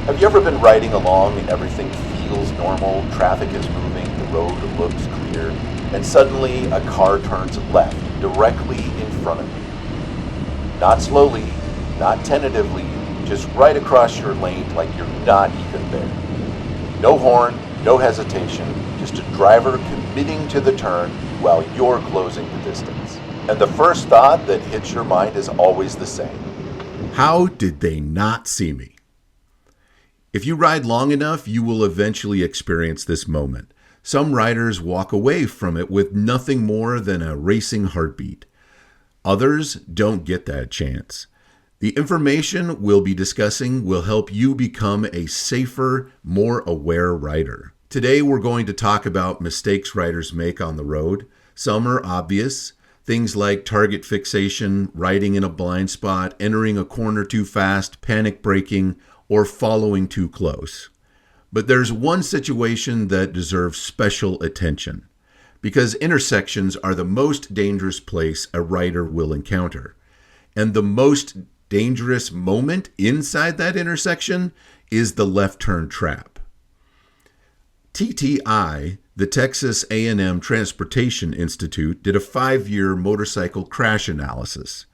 Have you ever been riding along and everything feels normal, traffic is moving, the road looks clear, and suddenly a car turns left directly in front of you? Not slowly, not tentatively, just right across your lane like you're not even there. No horn, no hesitation, just a driver committing to the turn while you're closing the distance. And the first thought that hits your mind is always the same. How did they not see me? If you ride long enough, you will eventually experience this moment. Some riders walk away from it with nothing more than a racing heartbeat. Others don't get that chance. The information we'll be discussing will help you become a safer, more aware rider. Today, we're going to talk about mistakes riders make on the road. Some are obvious. Things like target fixation, riding in a blind spot, entering a corner too fast, panic braking, or following too close. But there's one situation that deserves special attention, because intersections are the most dangerous place a rider will encounter. And the most dangerous moment inside that intersection is the left turn trap. TTI, the Texas A&M Transportation Institute, did a 5-year motorcycle crash analysis.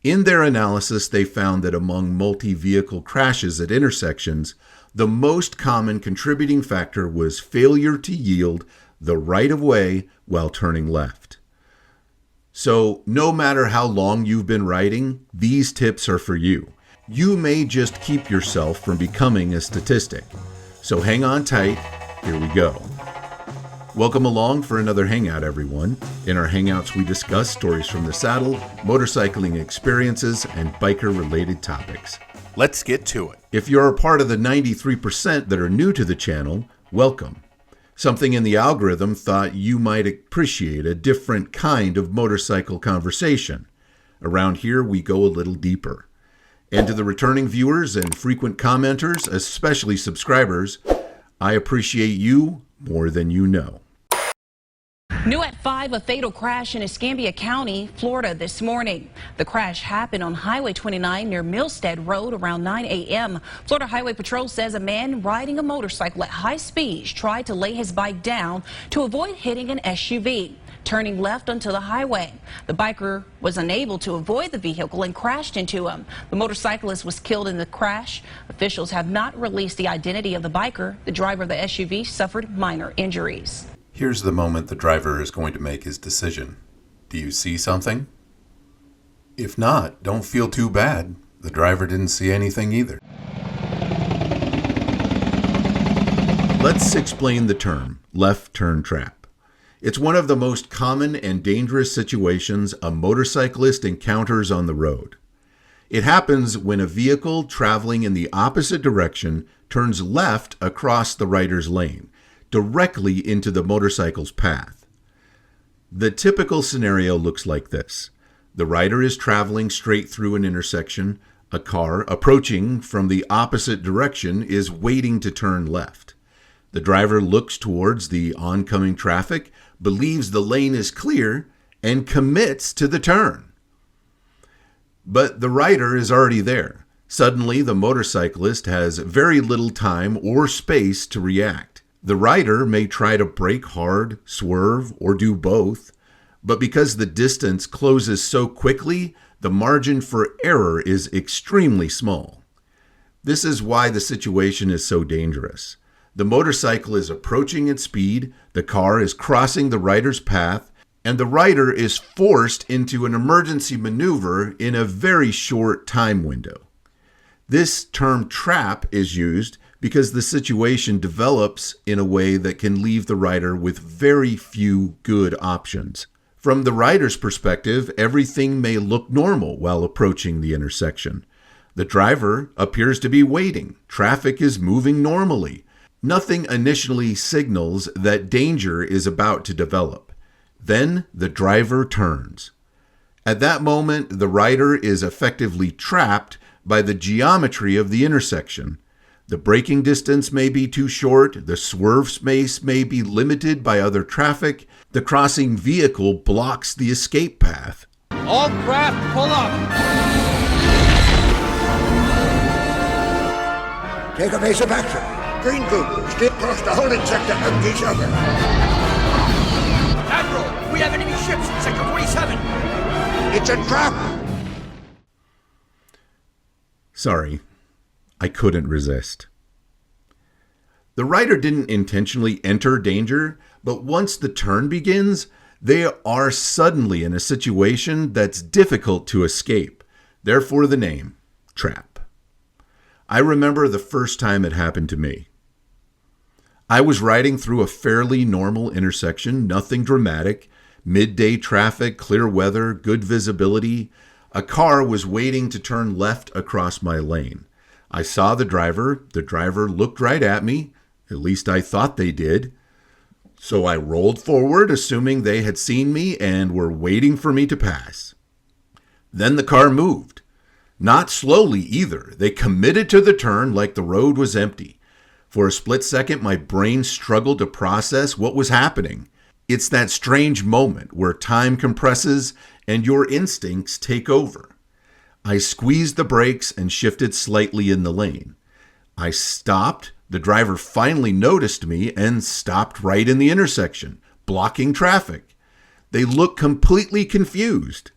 In their analysis, they found that among multi-vehicle crashes at intersections, the most common contributing factor was failure to yield the right-of-way while turning left. So, no matter how long you've been riding, these tips are for you. You may just keep yourself from becoming a statistic. So hang on tight. Here we go. Welcome along for another Hangout, everyone. In our Hangouts, we discuss stories from the saddle, motorcycling experiences, and biker-related topics. Let's get to it. If you're a part of the 93% that are new to the channel, welcome. Something in the algorithm thought you might appreciate a different kind of motorcycle conversation. Around here, we go a little deeper. And to the returning viewers and frequent commenters, especially subscribers, I appreciate you more than you know. New at 5, a fatal crash in Escambia County, Florida this morning. The crash happened on Highway 29 near Milstead Road around 9 a.m. Florida Highway Patrol says a man riding a motorcycle at high speeds tried to lay his bike down to avoid hitting an SUV, turning left onto the highway. The biker was unable to avoid the vehicle and crashed into him. The motorcyclist was killed in the crash. Officials have not released the identity of the biker. The driver of the SUV suffered minor injuries. Here's the moment the driver is going to make his decision. Do you see something? If not, don't feel too bad. The driver didn't see anything either. Let's explain the term, left turn trap. It's one of the most common and dangerous situations a motorcyclist encounters on the road. It happens when a vehicle traveling in the opposite direction turns left across the rider's lane, directly into the motorcycle's path. The typical scenario looks like this. The rider is traveling straight through an intersection. A car approaching from the opposite direction is waiting to turn left. The driver looks towards the oncoming traffic, believes the lane is clear, and commits to the turn. But the rider is already there. Suddenly, the motorcyclist has very little time or space to react. The rider may try to brake hard, swerve, or do both, but because the distance closes so quickly, the margin for error is extremely small. This is why the situation is so dangerous. The motorcycle is approaching at speed, the car is crossing the rider's path, and the rider is forced into an emergency maneuver in a very short time window. This term trap is used because the situation develops in a way that can leave the rider with very few good options. From the rider's perspective, everything may look normal while approaching the intersection. The driver appears to be waiting. Traffic is moving normally. Nothing initially signals that danger is about to develop. Then the driver turns. At that moment, the rider is effectively trapped by the geometry of the intersection. The braking distance may be too short, the swerve space may be limited by other traffic, the crossing vehicle blocks the escape path. All craft, pull up! Take evasive action. Green group, steer across the holding sector of each other. Admiral, we have enemy ships in Sector 47. It's a trap. Sorry, I couldn't resist. The rider didn't intentionally enter danger, but once the turn begins, they are suddenly in a situation that's difficult to escape. Therefore the name, trap. I remember the first time it happened to me. I was riding through a fairly normal intersection, nothing dramatic, midday traffic, clear weather, good visibility. A car was waiting to turn left across my lane. I saw the driver looked right at me, at least I thought they did. So I rolled forward, assuming they had seen me and were waiting for me to pass. Then the car moved. Not slowly either. They committed to the turn like the road was empty. For a split second, my brain struggled to process what was happening. It's that strange moment where time compresses and your instincts take over. I squeezed the brakes and shifted slightly in the lane. I stopped. The driver finally noticed me and stopped right in the intersection, blocking traffic. They looked completely confused.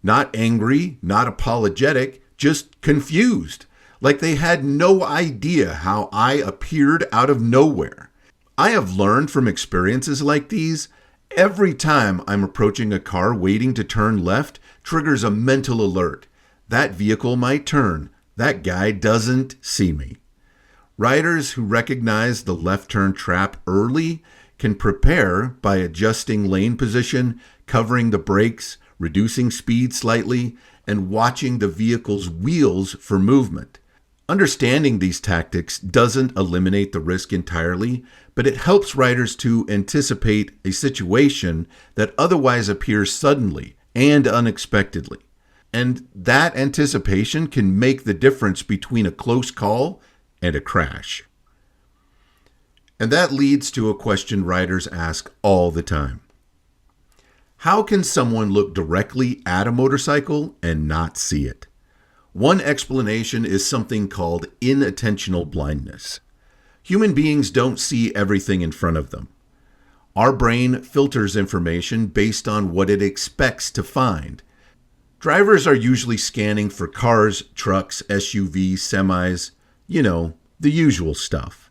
Not angry, not apologetic, just confused, like they had no idea how I appeared out of nowhere. I have learned from experiences like these, every time I'm approaching a car waiting to turn left triggers a mental alert. That vehicle might turn. That guy doesn't see me. Riders who recognize the left turn trap early can prepare by adjusting lane position, covering the brakes, reducing speed slightly, and watching the vehicle's wheels for movement. Understanding these tactics doesn't eliminate the risk entirely, but it helps riders to anticipate a situation that otherwise appears suddenly and unexpectedly. And that anticipation can make the difference between a close call and a crash. And that leads to a question riders ask all the time. How can someone look directly at a motorcycle and not see it? One explanation is something called inattentional blindness. Human beings don't see everything in front of them. Our brain filters information based on what it expects to find. Drivers are usually scanning for cars, trucks, SUVs, semis, the usual stuff.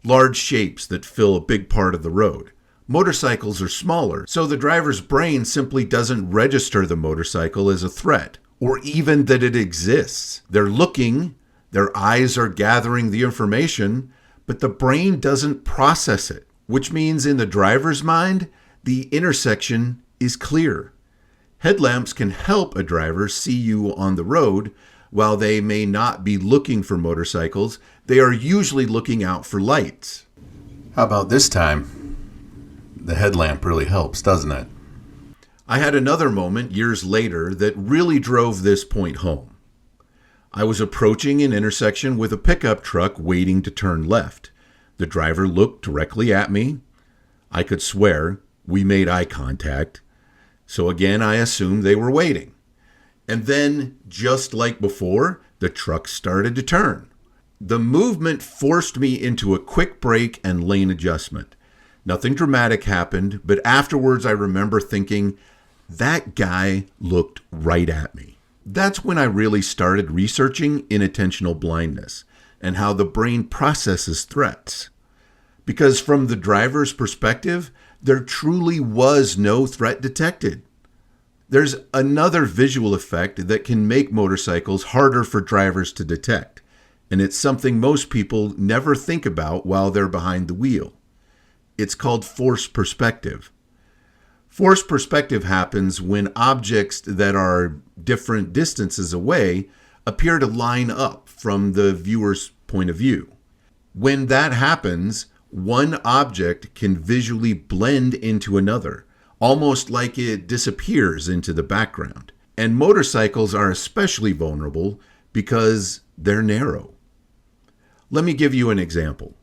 Large shapes that fill a big part of the road. Motorcycles are smaller, so the driver's brain simply doesn't register the motorcycle as a threat, or even that it exists. They're looking, their eyes are gathering the information, but the brain doesn't process it, which means in the driver's mind, the intersection is clear. Headlamps can help a driver see you on the road. While they may not be looking for motorcycles, they are usually looking out for lights. How about this time? The headlamp really helps, doesn't it? I had another moment years later that really drove this point home. I was approaching an intersection with a pickup truck waiting to turn left. The driver looked directly at me. I could swear we made eye contact. So again, I assumed they were waiting. And then, just like before, the truck started to turn. The movement forced me into a quick brake and lane adjustment. Nothing dramatic happened, but afterwards I remember thinking, that guy looked right at me. That's when I really started researching inattentional blindness and how the brain processes threats. Because from the driver's perspective, there truly was no threat detected. There's another visual effect that can make motorcycles harder for drivers to detect, and it's something most people never think about while they're behind the wheel. It's called forced perspective. Forced perspective happens when objects that are different distances away appear to line up from the viewer's point of view. When that happens, one object can visually blend into another, almost like it disappears into the background. And motorcycles are especially vulnerable because they're narrow. Let me give you an example.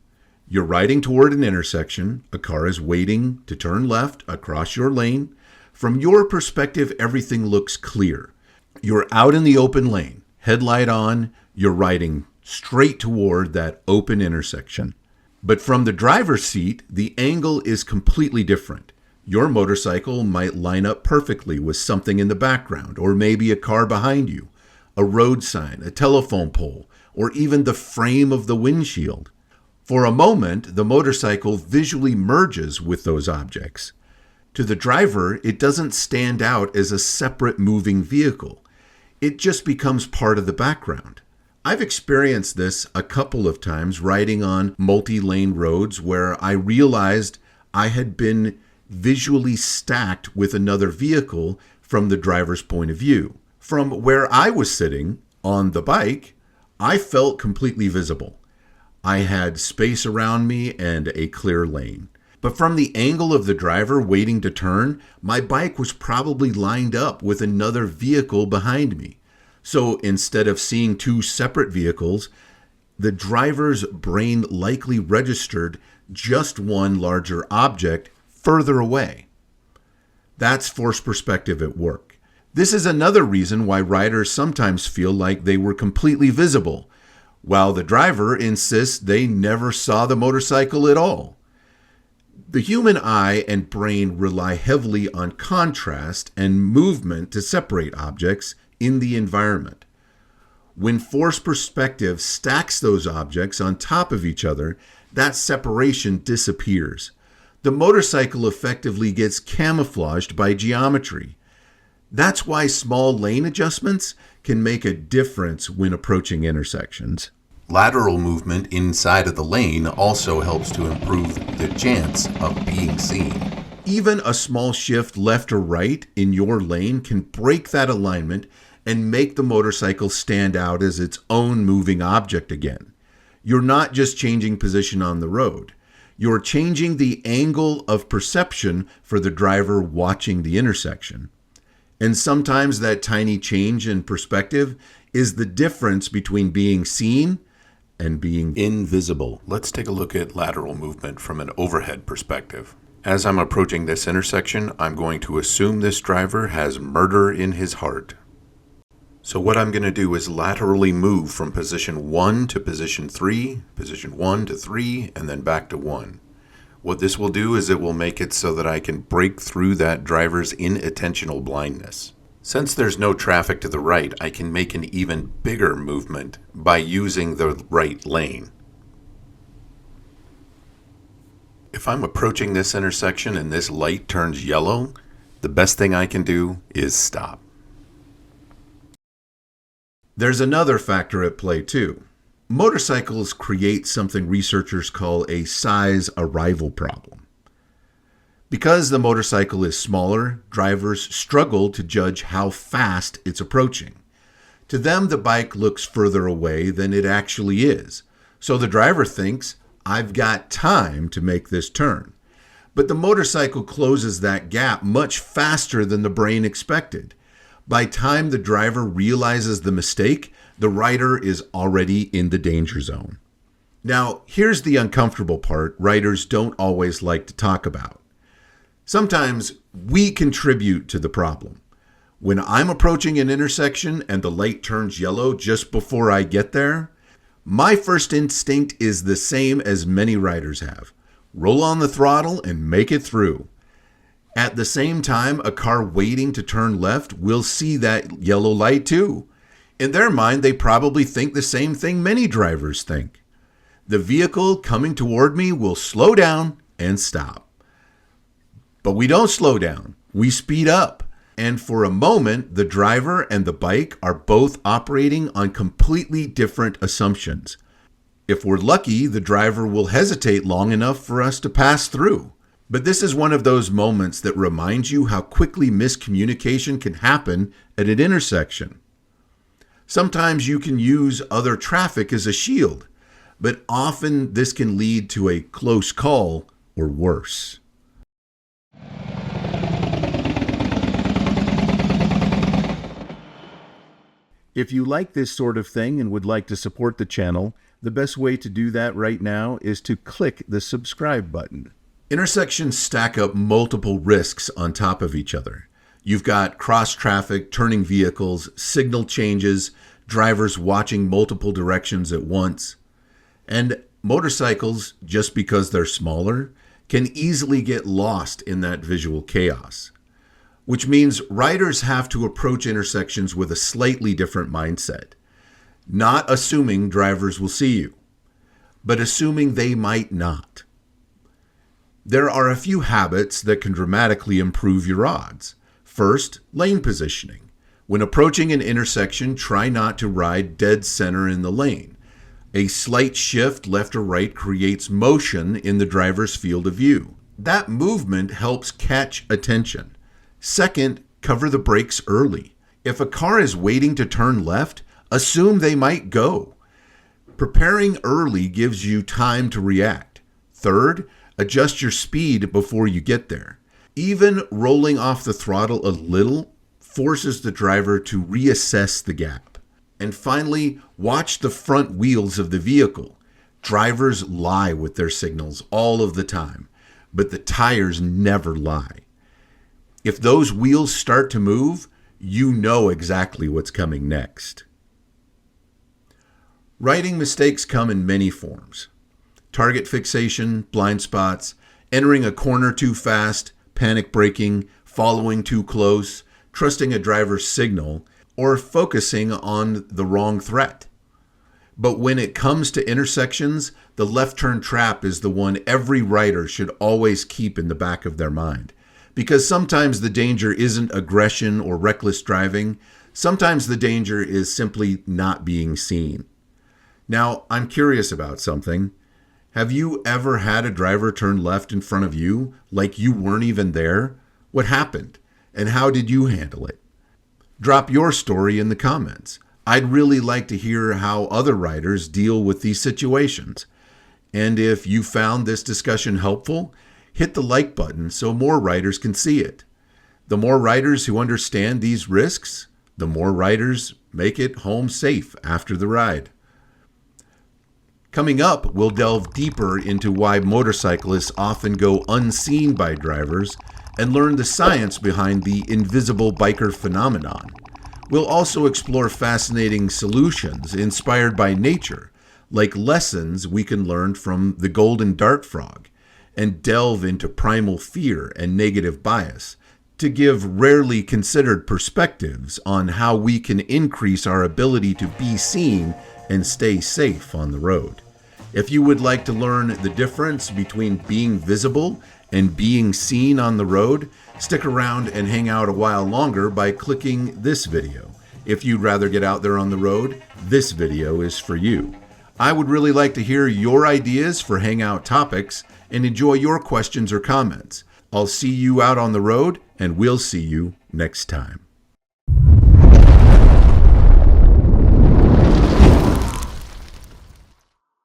You're riding toward an intersection. A car is waiting to turn left across your lane. From your perspective, everything looks clear. You're out in the open lane, headlight on, you're riding straight toward that open intersection. But from the driver's seat, the angle is completely different. Your motorcycle might line up perfectly with something in the background, or maybe a car behind you, a road sign, a telephone pole, or even the frame of the windshield. For a moment, the motorcycle visually merges with those objects. To the driver, it doesn't stand out as a separate moving vehicle. It just becomes part of the background. I've experienced this a couple of times riding on multi-lane roads where I realized I had been visually stacked with another vehicle from the driver's point of view. From where I was sitting on the bike, I felt completely visible. I had space around me and a clear lane. But from the angle of the driver waiting to turn, my bike was probably lined up with another vehicle behind me. So instead of seeing two separate vehicles, the driver's brain likely registered just one larger object further away. That's forced perspective at work. This is another reason why riders sometimes feel like they were completely visible, while the driver insists they never saw the motorcycle at all. The human eye and brain rely heavily on contrast and movement to separate objects in the environment. When forced perspective stacks those objects on top of each other, that separation disappears. The motorcycle effectively gets camouflaged by geometry. That's why small lane adjustments can make a difference when approaching intersections. Lateral movement inside of the lane also helps to improve the chance of being seen. Even a small shift left or right in your lane can break that alignment and make the motorcycle stand out as its own moving object again. You're not just changing position on the road. You're changing the angle of perception for the driver watching the intersection. And sometimes that tiny change in perspective is the difference between being seen and being invisible. Let's take a look at lateral movement from an overhead perspective. As I'm approaching this intersection, I'm going to assume this driver has murder in his heart. So what I'm going to do is laterally move from position 1 to position 3, position 1 to 3, and then back to 1. What this will do is it will make it so that I can break through that driver's inattentional blindness. Since there's no traffic to the right, I can make an even bigger movement by using the right lane. If I'm approaching this intersection and this light turns yellow, the best thing I can do is stop. There's another factor at play too. Motorcycles create something researchers call a size arrival problem. Because the motorcycle is smaller, drivers struggle to judge how fast it's approaching. To them, the bike looks further away than it actually is. So the driver thinks, I've got time to make this turn. But the motorcycle closes that gap much faster than the brain expected. By the time the driver realizes the mistake, the rider is already in the danger zone. Now, here's the uncomfortable part riders don't always like to talk about. Sometimes we contribute to the problem. When I'm approaching an intersection and the light turns yellow just before I get there, my first instinct is the same as many riders have. Roll on the throttle and make it through. At the same time, a car waiting to turn left will see that yellow light too. In their mind, they probably think the same thing many drivers think. The vehicle coming toward me will slow down and stop. But we don't slow down, we speed up. And for a moment, the driver and the bike are both operating on completely different assumptions. If we're lucky, the driver will hesitate long enough for us to pass through. But this is one of those moments that reminds you how quickly miscommunication can happen at an intersection. Sometimes you can use other traffic as a shield, but often this can lead to a close call or worse. If you like this sort of thing and would like to support the channel, the best way to do that right now is to click the subscribe button. Intersections stack up multiple risks on top of each other. You've got cross traffic, turning vehicles, signal changes, drivers watching multiple directions at once. And motorcycles, just because they're smaller, can easily get lost in that visual chaos, which means riders have to approach intersections with a slightly different mindset, not assuming drivers will see you, but assuming they might not. There are a few habits that can dramatically improve your odds. First, lane positioning. When approaching an intersection, try not to ride dead center in the lane. A slight shift left or right creates motion in the driver's field of view. That movement helps catch attention. Second, cover the brakes early. If a car is waiting to turn left, assume they might go. Preparing early gives you time to react. Third, adjust your speed before you get there. Even rolling off the throttle a little forces the driver to reassess the gap. And finally, watch the front wheels of the vehicle. Drivers lie with their signals all of the time, but the tires never lie. If those wheels start to move, you know exactly what's coming next. Riding mistakes come in many forms. Target fixation, blind spots, entering a corner too fast, panic braking, following too close, trusting a driver's signal, or focusing on the wrong threat. But when it comes to intersections, the left turn trap is the one every rider should always keep in the back of their mind. Because sometimes the danger isn't aggression or reckless driving. Sometimes the danger is simply not being seen. Now, I'm curious about something. Have you ever had a driver turn left in front of you like you weren't even there? What happened? And how did you handle it? Drop your story in the comments. I'd really like to hear how other riders deal with these situations. And if you found this discussion helpful, hit the like button so more riders can see it. The more riders who understand these risks, the more riders make it home safe after the ride. Coming up, we'll delve deeper into why motorcyclists often go unseen by drivers and learn the science behind the invisible biker phenomenon. We'll also explore fascinating solutions inspired by nature, like lessons we can learn from the golden dart frog, and delve into primal fear and negative bias to give rarely considered perspectives on how we can increase our ability to be seen and stay safe on the road. If you would like to learn the difference between being visible and being seen on the road, stick around and hang out a while longer by clicking this video. If you'd rather get out there on the road, this video is for you. I would really like to hear your ideas for Hangout topics and enjoy your questions or comments. I'll see you out on the road, and we'll see you next time.